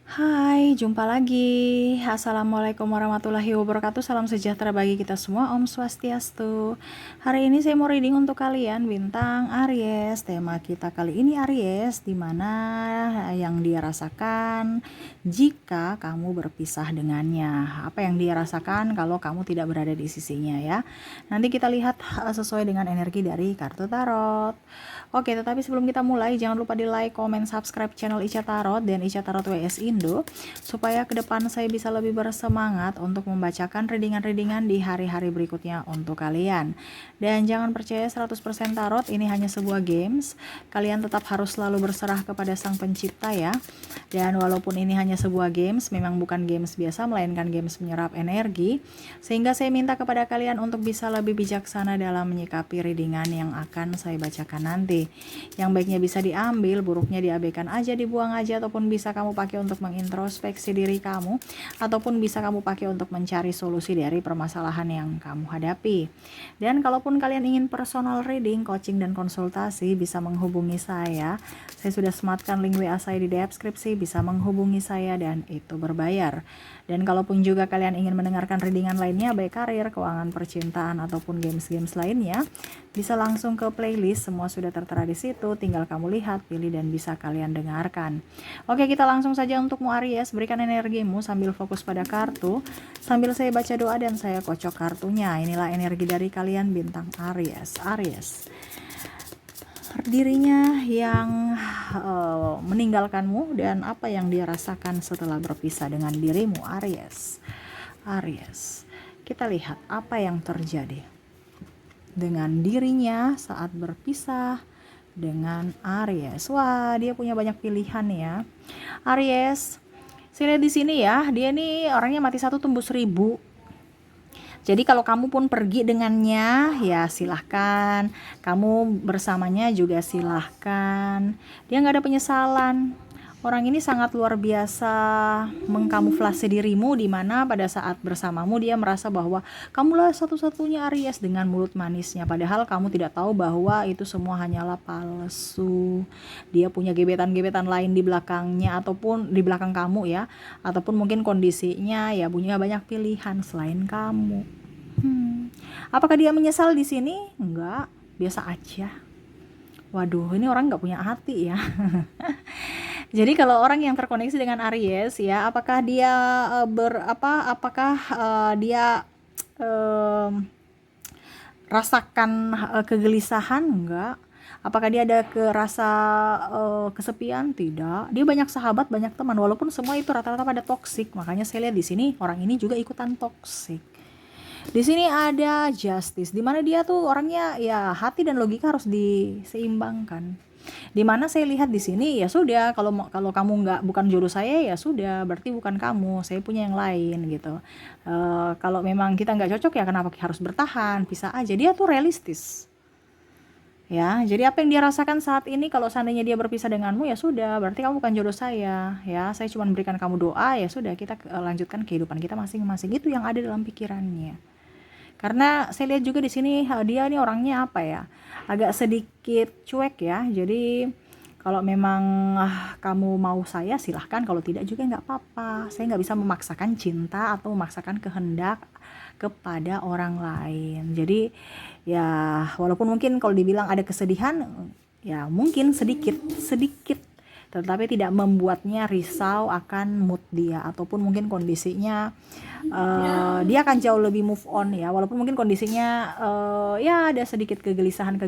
Hai, jumpa lagi. Assalamualaikum warahmatullahi wabarakatuh. Salam sejahtera bagi kita semua. Om Swastiastu. Hari ini saya mau reading untuk kalian bintang Aries. Tema kita kali ini Aries, dimana yang dia rasakan jika kamu berpisah dengannya. Apa yang dia rasakan kalau kamu tidak berada di sisinya ya. Nanti kita lihat sesuai dengan energi dari kartu tarot. Oke, tetapi sebelum kita mulai, jangan lupa di like, komen, subscribe channel Ica Tarot dan Ica Tarot WS Indo, supaya ke depan saya bisa lebih bersemangat untuk membacakan readingan-readingan di hari-hari berikutnya untuk kalian. Dan jangan percaya 100% tarot, ini hanya sebuah games. Kalian tetap harus selalu berserah kepada Sang Pencipta ya. Dan walaupun ini hanya sebuah games, memang bukan games biasa, melainkan games menyerap energi. Sehingga saya minta kepada kalian untuk bisa lebih bijaksana dalam menyikapi readingan yang akan saya bacakan nanti. Yang baiknya bisa diambil, buruknya diabaikan aja, dibuang aja, ataupun bisa kamu pakai untuk mengintrospeksi diri kamu, ataupun bisa kamu pakai untuk mencari solusi dari permasalahan yang kamu hadapi. Dan kalaupun kalian ingin personal reading, coaching, dan konsultasi, bisa menghubungi saya. Saya sudah sematkan link WA saya di deskripsi, bisa menghubungi saya dan itu berbayar. Dan kalaupun juga kalian ingin mendengarkan readingan lainnya, baik karir, keuangan, percintaan, ataupun games-games lainnya, bisa langsung ke playlist, semua sudah tertera di situ, tinggal kamu lihat, pilih, dan bisa kalian dengarkan. Oke, kita langsung saja untukmu Aries, berikan energimu sambil fokus pada kartu, sambil saya baca doa dan saya kocok kartunya. Inilah energi dari kalian bintang Aries. Dirinya yang meninggalkanmu dan apa yang dia rasakan setelah berpisah dengan dirimu Aries. Kita lihat apa yang terjadi dengan dirinya saat berpisah dengan Aries. Wah, dia punya banyak pilihan ya. Aries, saya lihat di sini ya, dia nih orangnya mati satu tumbuh seribu. Jadi kalau kamu pun pergi dengannya, ya silahkan. Kamu bersamanya juga silahkan. Dia nggak ada penyesalan. Orang ini sangat luar biasa mengkamuflase dirimu, di mana pada saat bersamamu dia merasa bahwa kamulah satu-satunya Aries dengan mulut manisnya. Padahal kamu tidak tahu bahwa itu semua hanyalah palsu. Dia punya gebetan-gebetan lain di belakangnya, ataupun di belakang kamu ya. Ataupun mungkin kondisinya ya punya banyak pilihan selain kamu. Apakah dia menyesal di sini? Enggak, biasa aja. Waduh, ini orang nggak punya hati ya. Jadi kalau orang yang terkoneksi dengan Aries ya, apakah dia dia rasakan kegelisahan? Enggak. Apakah dia ada kesepian? Tidak. Dia banyak sahabat, banyak teman, walaupun semua itu rata-rata pada toksik. Makanya saya lihat di sini orang ini juga ikutan toksik. Di sini ada justice, di mana dia tuh orangnya ya hati dan logika harus diseimbangkan. Di mana saya lihat di sini ya sudah, kalau kamu bukan jodoh saya ya sudah, berarti bukan kamu, saya punya yang lain gitu. Kalau memang kita nggak cocok ya kenapa harus bertahan, bisa aja. Dia tuh realistis. Ya, jadi apa yang dia rasakan saat ini, kalau seandainya dia berpisah denganmu ya sudah, berarti kamu bukan jodoh saya. Ya, saya cuma berikan kamu doa, ya sudah kita lanjutkan kehidupan kita masing-masing. Itu yang ada dalam pikirannya. Karena saya lihat juga di sini dia nih orangnya apa ya, agak sedikit cuek ya. Jadi kalau memang kamu mau saya silahkan, kalau tidak juga nggak apa-apa. Saya nggak bisa memaksakan cinta atau memaksakan kehendak kepada orang lain. Jadi ya walaupun mungkin kalau dibilang ada kesedihan, ya mungkin sedikit, tetapi tidak membuatnya risau akan mood dia, ataupun mungkin kondisinya dia akan jauh lebih move on ya, walaupun mungkin kondisinya ya ada sedikit kegelisahan,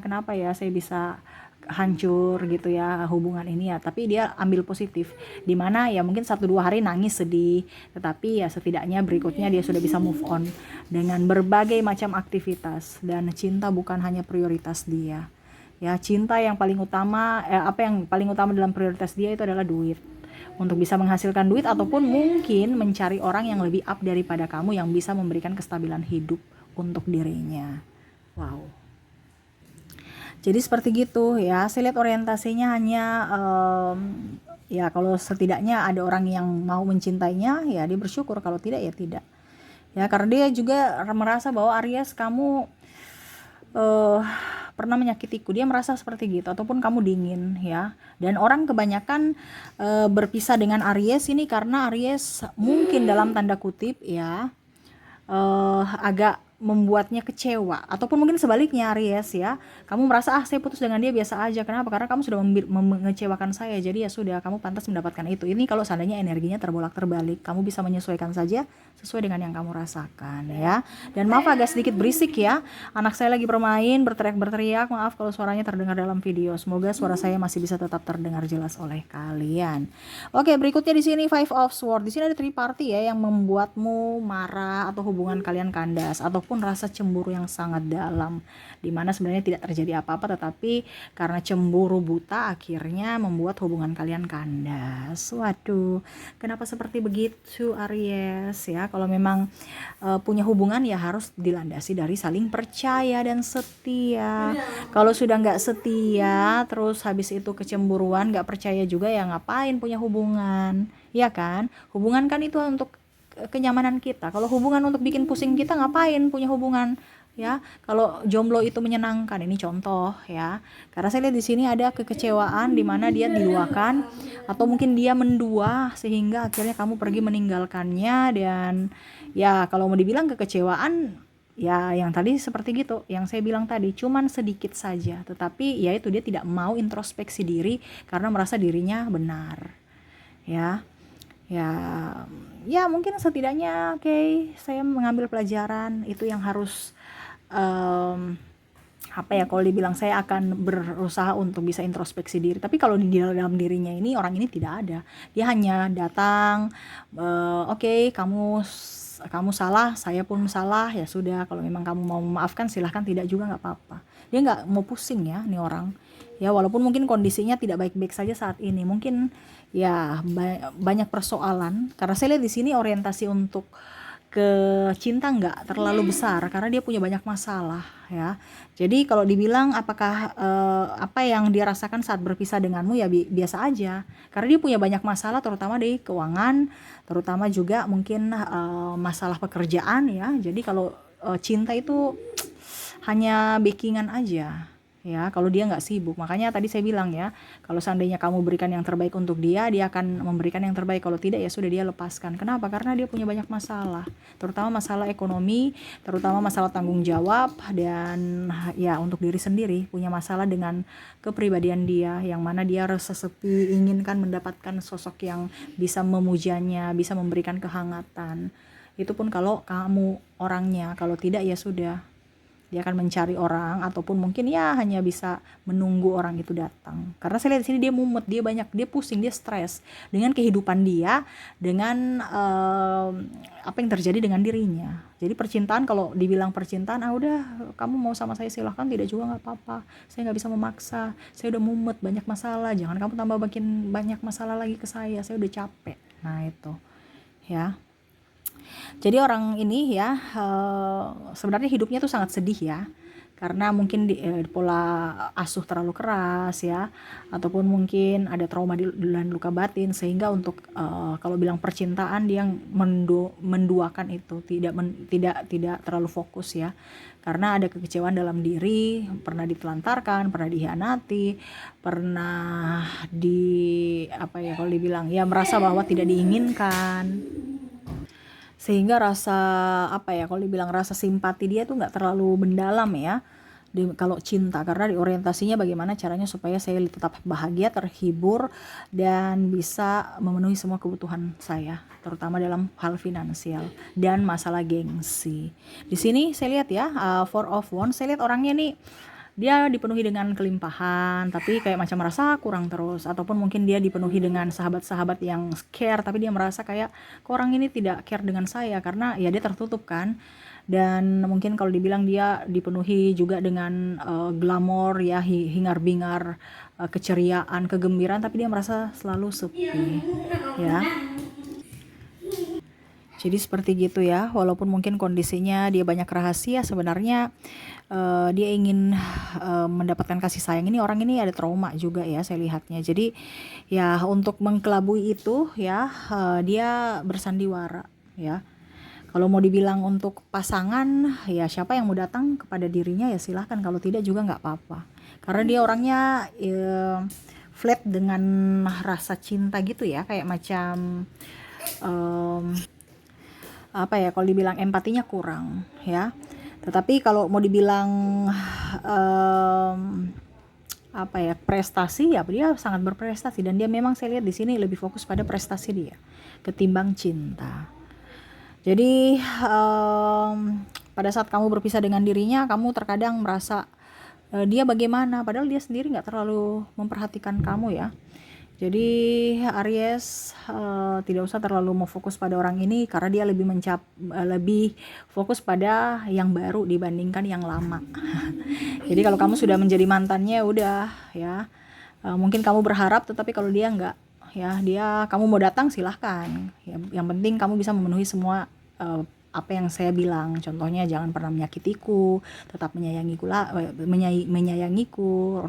kenapa ya saya bisa hancur gitu ya hubungan ini ya, tapi dia ambil positif, dimana ya mungkin 1-2 hari nangis sedih, tetapi ya setidaknya berikutnya dia sudah bisa move on dengan berbagai macam aktivitas, dan cinta bukan hanya prioritas dia ya. Cinta yang paling utama, apa yang paling utama dalam prioritas dia itu adalah duit, untuk bisa menghasilkan duit, ataupun mungkin mencari orang yang lebih up daripada kamu, yang bisa memberikan kestabilan hidup untuk dirinya. Wow, jadi seperti gitu ya. Saya lihat orientasinya hanya ya kalau setidaknya ada orang yang mau mencintainya ya dia bersyukur, kalau tidak ya tidak ya. Karena dia juga merasa bahwa Aries, kamu pernah menyakitiku, dia merasa seperti gitu, ataupun kamu dingin ya. Dan orang kebanyakan berpisah dengan Aries ini karena Aries mungkin dalam tanda kutip ya agak membuatnya kecewa, ataupun mungkin sebaliknya Aries ya, kamu merasa saya putus dengan dia biasa aja. Kenapa? Karena kamu sudah mengecewakan saya, jadi ya sudah, kamu pantas mendapatkan itu. Ini kalau seandainya energinya terbolak terbalik, kamu bisa menyesuaikan saja sesuai dengan yang kamu rasakan ya. Dan maaf agak sedikit berisik ya, anak saya lagi bermain berteriak, maaf kalau suaranya terdengar dalam video. Semoga suara saya masih bisa tetap terdengar jelas oleh kalian. Oke, berikutnya di sini Five of Swords. Di sini ada three party ya yang membuatmu marah atau hubungan kalian kandas, ataupun rasa cemburu yang sangat dalam, dimana sebenarnya tidak terjadi apa-apa, tetapi karena cemburu buta akhirnya membuat hubungan kalian kandas. Waduh, kenapa seperti begitu Aries ya? Kalau memang punya hubungan ya harus dilandasi dari saling percaya dan setia. Kalau sudah nggak setia, terus habis itu kecemburuan, nggak percaya juga, ya ngapain punya hubungan, ya kan? Hubungan kan itu untuk kenyamanan kita. Kalau hubungan untuk bikin pusing kita, ngapain punya hubungan ya? Kalau jomblo itu menyenangkan, ini contoh ya. Karena saya lihat di sini ada kekecewaan di mana dia diluakan, atau mungkin dia mendua sehingga akhirnya kamu pergi meninggalkannya. Dan ya kalau mau dibilang kekecewaan ya yang tadi seperti gitu, yang saya bilang tadi, cuman sedikit saja, tetapi ya itu dia tidak mau introspeksi diri karena merasa dirinya benar ya. Ya mungkin setidaknya saya mengambil pelajaran itu yang harus kalau dibilang saya akan berusaha untuk bisa introspeksi diri. Tapi kalau di dalam dirinya ini, orang ini tidak ada, dia hanya datang, kamu salah, saya pun salah, ya sudah, kalau memang kamu mau memaafkan silahkan, tidak juga nggak apa-apa. Dia nggak mau pusing ya nih orang ya, walaupun mungkin kondisinya tidak baik-baik saja saat ini, mungkin ya banyak persoalan. Karena saya lihat di sini orientasi untuk ke cinta nggak terlalu besar karena dia punya banyak masalah ya. Jadi kalau dibilang apakah apa yang dia rasakan saat berpisah denganmu ya biasa aja, karena dia punya banyak masalah, terutama di keuangan, terutama juga mungkin masalah pekerjaan ya. Jadi kalau cinta itu hanya backingan aja ya, kalau dia nggak sibuk. Makanya tadi saya bilang ya, kalau seandainya kamu berikan yang terbaik untuk dia, dia akan memberikan yang terbaik. Kalau tidak ya sudah, dia lepaskan. Kenapa? Karena dia punya banyak masalah, terutama masalah ekonomi, terutama masalah tanggung jawab, dan ya untuk diri sendiri punya masalah dengan kepribadian dia, yang mana dia rasa sepi, inginkan mendapatkan sosok yang bisa memujanya, bisa memberikan kehangatan. Itu pun kalau kamu orangnya, kalau tidak ya sudah, dia akan mencari orang, ataupun mungkin ya hanya bisa menunggu orang itu datang. Karena saya lihat di sini dia mumet, dia pusing, dia stres dengan kehidupan dia, dengan apa yang terjadi dengan dirinya. Jadi percintaan, kalau dibilang percintaan, udah kamu mau sama saya silahkan, tidak juga nggak apa-apa, saya nggak bisa memaksa, saya udah mumet, banyak masalah, jangan kamu tambah bikin banyak masalah lagi ke saya udah capek. Nah itu ya. Jadi orang ini ya sebenarnya hidupnya tuh sangat sedih ya, karena mungkin pola asuh terlalu keras ya, ataupun mungkin ada trauma dan luka batin, sehingga untuk kalau bilang percintaan dia menduakan itu, tidak terlalu fokus ya, karena ada kekecewaan dalam diri, pernah ditelantarkan, pernah dihianati, pernah kalau dibilang ya merasa bahwa tidak diinginkan, sehingga rasa kalau dibilang rasa simpati dia tuh nggak terlalu mendalam ya kalau cinta, karena orientasinya bagaimana caranya supaya saya tetap bahagia, terhibur, dan bisa memenuhi semua kebutuhan saya, terutama dalam hal finansial dan masalah gengsi. Di sini saya lihat ya, Four of Wands, saya lihat orangnya nih, dia dipenuhi dengan kelimpahan, tapi kayak macam merasa kurang terus, ataupun mungkin dia dipenuhi dengan sahabat-sahabat yang care, tapi dia merasa kayak orang ini tidak care dengan saya, karena ya dia tertutup kan. Dan mungkin kalau dibilang dia dipenuhi juga dengan glamor ya, hingar-bingar, keceriaan, kegembiraan, tapi dia merasa selalu sepi ya. Jadi seperti gitu ya, walaupun mungkin kondisinya dia banyak rahasia, sebenarnya dia ingin mendapatkan kasih sayang. Ini orang ini ada trauma juga ya saya lihatnya. Jadi ya untuk mengkelabui itu ya, dia bersandiwara ya. Kalau mau dibilang untuk pasangan, ya siapa yang mau datang kepada dirinya ya silahkan, kalau tidak juga nggak apa-apa. Karena dia orangnya flat dengan rasa cinta gitu ya, kayak macam em, apa ya, kalau dibilang empatinya kurang ya. Tetapi kalau mau dibilang em, apa ya, prestasi, ya dia sangat berprestasi, dan dia memang saya lihat di sini lebih fokus pada prestasi dia ketimbang cinta. Jadi pada saat kamu berpisah dengan dirinya, kamu terkadang merasa dia bagaimana, padahal dia sendiri nggak terlalu memperhatikan kamu ya. Jadi Aries tidak usah terlalu mau fokus pada orang ini, karena dia lebih fokus pada yang baru dibandingkan yang lama. Jadi kalau kamu sudah menjadi mantannya, udah ya, mungkin kamu berharap, tetapi kalau dia nggak, ya dia, kamu mau datang silahkan ya, yang penting kamu bisa memenuhi semua apa yang saya bilang. Contohnya jangan pernah menyakitiku, tetap menyayangiku,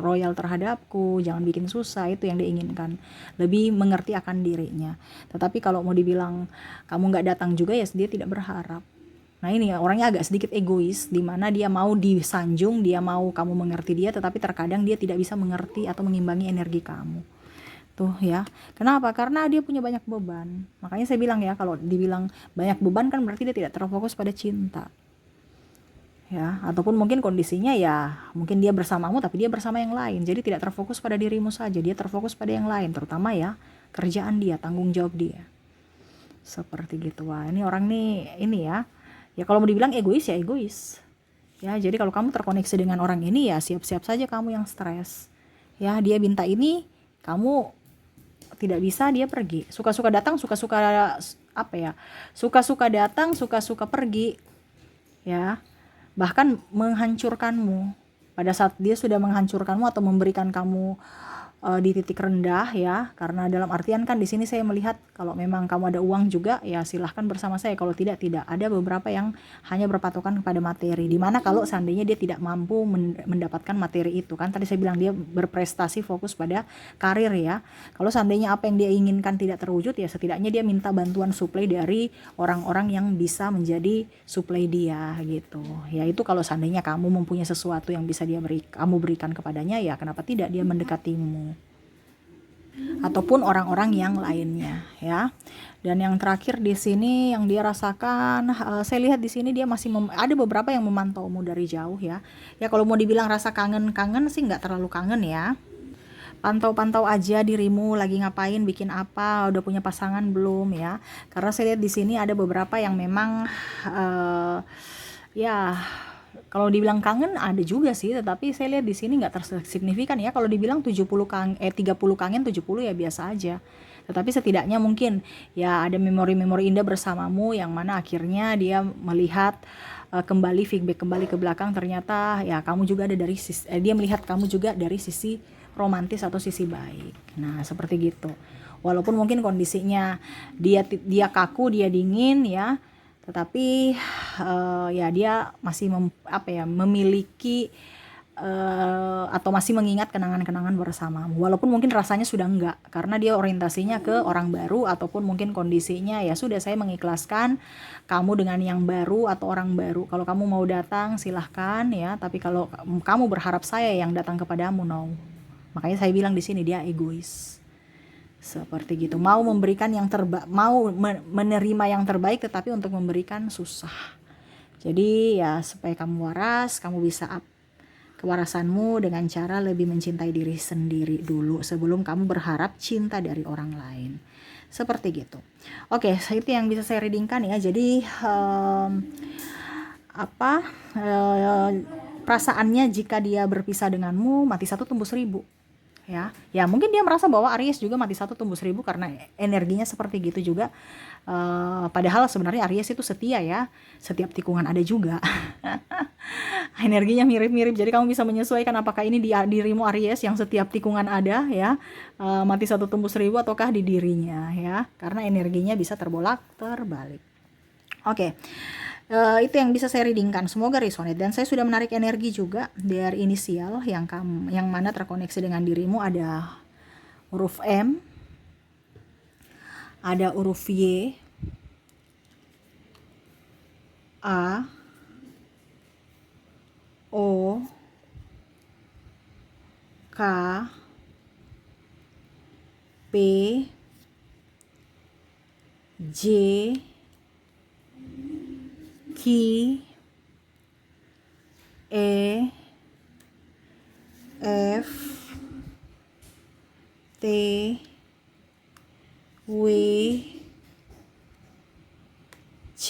royal terhadapku, jangan bikin susah, itu yang diinginkan, lebih mengerti akan dirinya. Tetapi kalau mau dibilang kamu nggak datang juga, ya dia tidak berharap. Nah ini orangnya agak sedikit egois, dimana dia mau disanjung, dia mau kamu mengerti dia, tetapi terkadang dia tidak bisa mengerti atau mengimbangi energi kamu. Tuh ya. Kenapa? Karena dia punya banyak beban. Makanya saya bilang ya, kalau dibilang banyak beban kan berarti dia tidak terfokus pada cinta. Ya, ataupun mungkin kondisinya ya, mungkin dia bersamamu tapi dia bersama yang lain. Jadi tidak terfokus pada dirimu saja, dia terfokus pada yang lain, terutama ya kerjaan dia, tanggung jawab dia. Seperti gitu. Wah, ini orang nih ini ya. Ya kalau mau dibilang egois ya egois. Ya, jadi kalau kamu terkoneksi dengan orang ini, ya siap-siap saja kamu yang stres. Ya, dia minta ini, kamu tidak bisa, dia pergi. Suka-suka datang, suka-suka apa ya? Suka-suka datang, suka-suka pergi. Ya. Bahkan menghancurkanmu. Pada saat dia sudah menghancurkanmu atau memberikan kamu di titik rendah ya, karena dalam artian kan di sini saya melihat kalau memang kamu ada uang juga ya silahkan bersama saya, kalau tidak, tidak. Ada beberapa yang hanya berpatokan kepada materi, dimana kalau seandainya dia tidak mampu mendapatkan materi itu, kan tadi saya bilang dia berprestasi fokus pada karir ya. Kalau seandainya apa yang dia inginkan tidak terwujud, ya setidaknya dia minta bantuan suplai dari orang-orang yang bisa menjadi suplai dia gitu ya. Itu kalau seandainya kamu mempunyai sesuatu yang bisa kamu berikan kepadanya, ya kenapa tidak dia mendekatimu, ataupun orang-orang yang lainnya ya. Dan yang terakhir di sini yang dia rasakan, saya lihat di sini dia masih ada beberapa yang memantaumu dari jauh ya. Ya kalau mau dibilang rasa kangen sih nggak terlalu kangen ya. Pantau-pantau aja dirimu lagi ngapain, bikin apa, udah punya pasangan belum ya. Karena saya lihat di sini ada beberapa yang memang ya kalau dibilang kangen ada juga sih, tetapi saya lihat di sini nggak tersignifikan ya. Kalau dibilang 30 kangen 70 ya biasa aja. Tetapi setidaknya mungkin ya ada memori-memori indah bersamamu, yang mana akhirnya dia melihat kembali, feedback kembali ke belakang, ternyata ya kamu juga ada dari dia melihat kamu juga dari sisi romantis atau sisi baik. Nah seperti gitu. Walaupun mungkin kondisinya dia kaku, dia dingin ya, tetapi ya dia masih memiliki atau masih mengingat kenangan-kenangan bersamamu, walaupun mungkin rasanya sudah enggak, karena dia orientasinya ke orang baru, ataupun mungkin kondisinya ya sudah, saya mengikhlaskan kamu dengan yang baru atau orang baru. Kalau kamu mau datang silahkan ya, tapi kalau kamu berharap saya yang datang kepadamu, no. Makanya saya bilang di sini dia egois. Seperti gitu, mau memberikan yang mau menerima yang terbaik, tetapi untuk memberikan susah. Jadi ya supaya kamu waras, kamu bisa up kewarasanmu dengan cara lebih mencintai diri sendiri dulu sebelum kamu berharap cinta dari orang lain. Seperti gitu. Oke, itu yang bisa saya readingkan ya. Jadi perasaannya jika dia berpisah denganmu, mati satu tumbuh 1000. Ya mungkin dia merasa bahwa Aries juga mati satu tumbuh 1000 karena energinya seperti gitu juga. Padahal sebenarnya Aries itu setia ya, setiap tikungan ada juga. Energinya mirip-mirip, jadi kamu bisa menyesuaikan apakah ini di dirimu Aries yang setiap tikungan ada ya, mati satu tumbuh 1000, ataukah di dirinya ya, karena energinya bisa terbolak terbalik. Oke. Itu yang bisa saya readingkan, semoga resonate. Dan saya sudah menarik energi juga dari inisial yang mana terkoneksi dengan dirimu. Ada huruf M, ada huruf Y, A O K P J Q E F T W C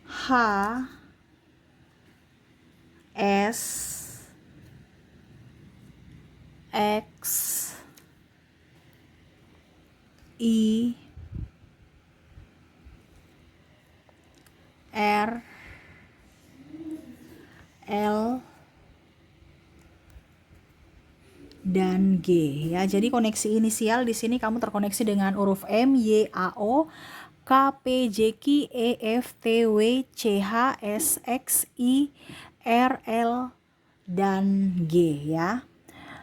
H S X I R L dan G ya. Jadi koneksi inisial di sini kamu terkoneksi dengan huruf M, Y, A, O, K, P, J, Q, E, F, T, W, C, H, S, X, I, R, L dan G ya.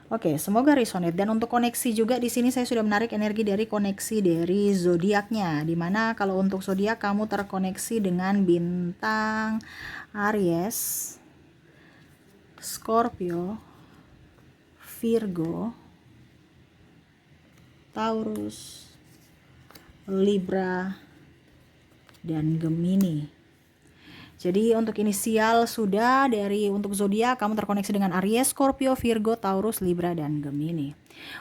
Oke, semoga resonate. Dan untuk koneksi juga di sini saya sudah menarik energi dari koneksi dari zodiaknya. Dimana kalau untuk zodiak kamu terkoneksi dengan bintang Aries, Scorpio, Virgo, Taurus, Libra, dan Gemini. Jadi untuk inisial sudah dari untuk zodiak kamu terkoneksi dengan Aries, Scorpio, Virgo, Taurus, Libra, dan Gemini.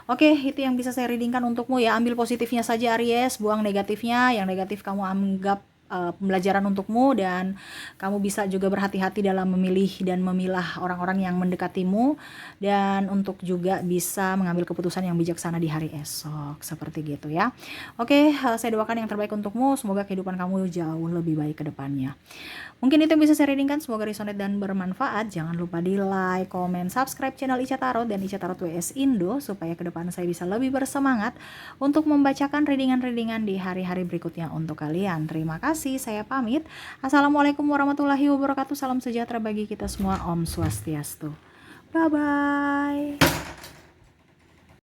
Oke, itu yang bisa saya readingkan untukmu ya. Ambil positifnya saja Aries, buang negatifnya. Yang negatif kamu anggap pembelajaran untukmu, dan kamu bisa juga berhati-hati dalam memilih dan memilah orang-orang yang mendekatimu, dan untuk juga bisa mengambil keputusan yang bijaksana di hari esok seperti gitu ya. Oke, saya doakan yang terbaik untukmu, semoga kehidupan kamu jauh lebih baik ke depannya. Mungkin itu yang bisa saya readingkan, semoga resonate dan bermanfaat. Jangan lupa di like, comment, subscribe channel Ica Tarot dan Ica Tarot WS Indo supaya ke depan saya bisa lebih bersemangat untuk membacakan readingan-readingan di hari-hari berikutnya untuk kalian. Terima kasih, saya pamit. Assalamualaikum warahmatullahi wabarakatuh. Salam sejahtera bagi kita semua. Om Swastiastu. Bye-bye.